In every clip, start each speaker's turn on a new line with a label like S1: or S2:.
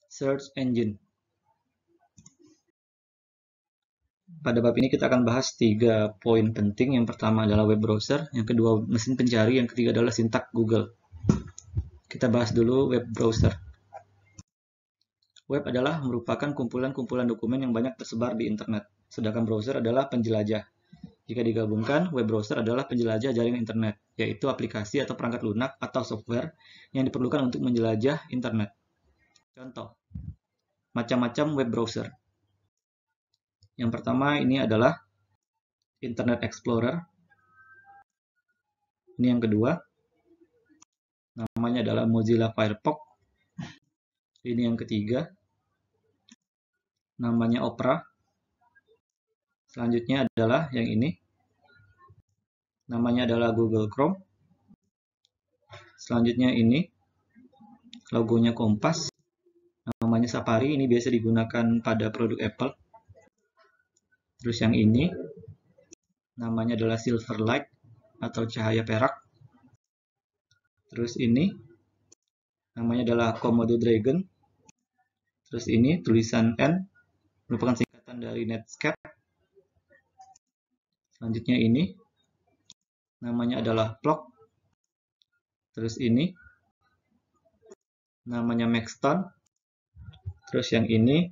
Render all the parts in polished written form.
S1: Search Engine. Pada bab ini kita akan bahas 3 poin penting. Yang pertama adalah web browser, yang kedua mesin pencari, yang ketiga adalah sintak Google. Kita bahas dulu web browser. Web adalah merupakan kumpulan-kumpulan dokumen yang banyak tersebar di internet, sedangkan browser adalah penjelajah. Jika digabungkan, web browser adalah penjelajah jaringan internet, yaitu aplikasi atau perangkat lunak atau software yang diperlukan untuk menjelajah internet. Contoh, macam-macam web browser. Yang pertama ini adalah Internet Explorer. Ini yang kedua, namanya adalah Mozilla Firefox. Ini yang ketiga, namanya Opera. Selanjutnya adalah yang ini, namanya adalah Google Chrome. Selanjutnya ini, logonya Kompas, namanya Safari. Ini biasa digunakan pada produk Apple. Terus yang ini, namanya adalah Silverlight atau cahaya perak. Terus ini, namanya adalah Komodo Dragon. Terus ini, tulisan N, merupakan singkatan dari Netscape. Selanjutnya ini, namanya adalah Plok. Terus ini, namanya Maxton. Terus yang ini,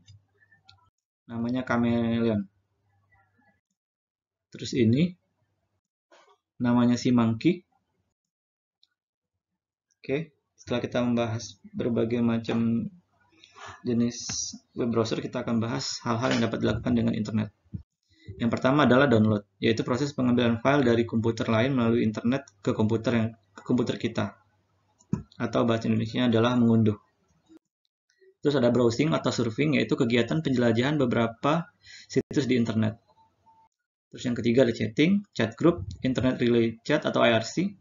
S1: namanya Chameleon. Terus ini, namanya SeaMonkey. Oke, setelah kita membahas berbagai macam jenis web browser, kita akan bahas hal-hal yang dapat dilakukan dengan internet. Yang pertama adalah download, yaitu proses pengambilan file dari komputer lain melalui internet ke komputer kita. Atau bahasa Indonesia adalah mengunduh. Terus ada browsing atau surfing, yaitu kegiatan penjelajahan beberapa situs di internet. Terus yang ketiga ada chatting, chat group, internet relay chat atau IRC,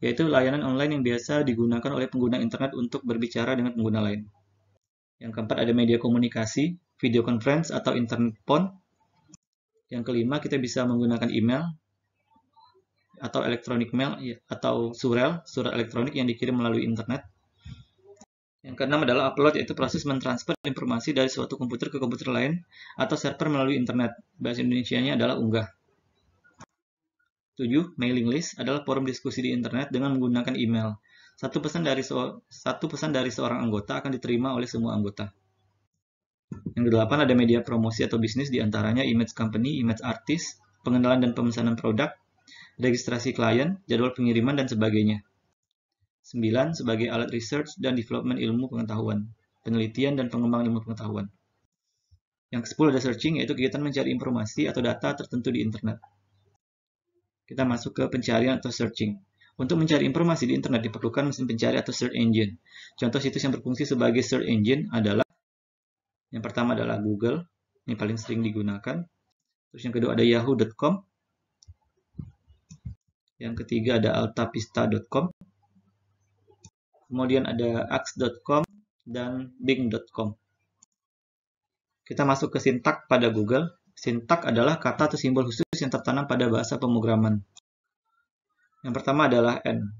S1: yaitu layanan online yang biasa digunakan oleh pengguna internet untuk berbicara dengan pengguna lain. Yang keempat ada media komunikasi, video conference atau internet phone. Yang kelima, kita bisa menggunakan email atau electronic mail atau surat elektronik yang dikirim melalui internet. Yang keenam adalah upload, yaitu proses mentransfer informasi dari suatu komputer ke komputer lain atau server melalui internet. Bahasa Indonesianya adalah unggah. 7. Mailing list adalah forum diskusi di internet dengan menggunakan email. Satu pesan dari seorang anggota akan diterima oleh semua anggota. Yang kedelapan ada media promosi atau bisnis, diantaranya image company, image artist, pengenalan dan pemesanan produk, registrasi klien, jadwal pengiriman, dan sebagainya. 9. Sebagai alat research dan development ilmu pengetahuan, penelitian dan pengembangan ilmu pengetahuan. Yang ke-10 ada searching, yaitu kegiatan mencari informasi atau data tertentu di internet. Kita masuk ke pencarian atau searching. Untuk mencari informasi di internet diperlukan mesin pencari atau search engine. Contoh situs yang berfungsi sebagai search engine adalah yang pertama adalah Google, ini paling sering digunakan. Terus yang kedua ada yahoo.com. Yang ketiga ada altavista.com. Kemudian ada axe.com dan bing.com. Kita masuk ke sintak pada Google. Sintak adalah kata atau simbol khusus yang tertanam pada bahasa pemrograman. Yang pertama adalah N.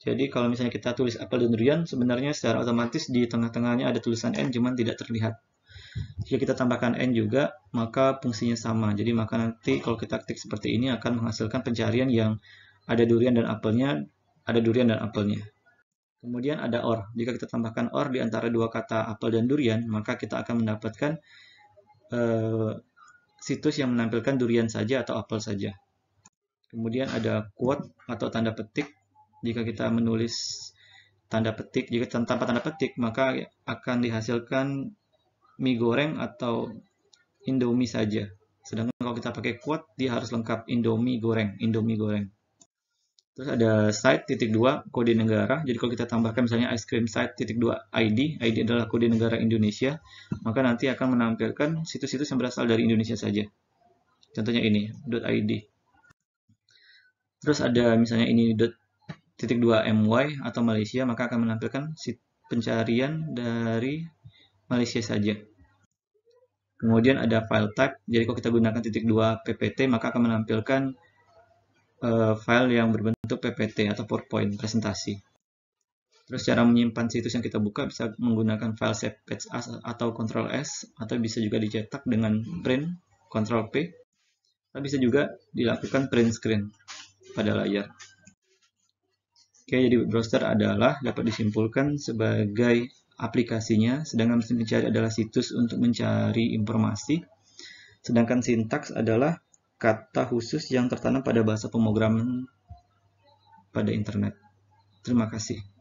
S1: Jadi kalau misalnya kita tulis apel dan durian, sebenarnya secara otomatis di tengah-tengahnya ada tulisan N, cuman tidak terlihat. Jika kita tambahkan N juga, maka fungsinya sama. Jadi maka nanti kalau kita ketik seperti ini akan menghasilkan pencarian yang ada durian dan apelnya, Kemudian ada OR. Jika kita tambahkan OR di antara dua kata apel dan durian, maka kita akan mendapatkan situs yang menampilkan durian saja atau apel saja. Kemudian ada quote atau tanda petik. Jika kita menulis tanda petik, jika tanpa tanda petik, maka akan dihasilkan mie goreng atau Indomie saja. Sedangkan kalau kita pakai quote, dia harus lengkap Indomie goreng. Terus ada site.2 kode negara. Jadi kalau kita tambahkan misalnya ice cream site.2 ID adalah kode negara Indonesia, maka nanti akan menampilkan situs-situs yang berasal dari Indonesia saja. Contohnya ini, .id. Terus ada misalnya ini .2my atau Malaysia, maka akan menampilkan pencarian dari Malaysia saja. Kemudian ada file type, jadi kalau kita gunakan .2 ppt, maka akan menampilkan file yang berbentuk PPT atau PowerPoint presentasi. Terus cara menyimpan situs yang kita buka bisa menggunakan file save page as atau Ctrl S, atau bisa juga dicetak dengan print Ctrl P, atau bisa juga dilakukan print screen pada layar. Oke, jadi web browser adalah dapat disimpulkan sebagai aplikasinya, sedangkan mesin pencari adalah situs untuk mencari informasi, sedangkan sintaks adalah kata khusus yang tertanam pada bahasa pemrograman pada internet. Terima kasih.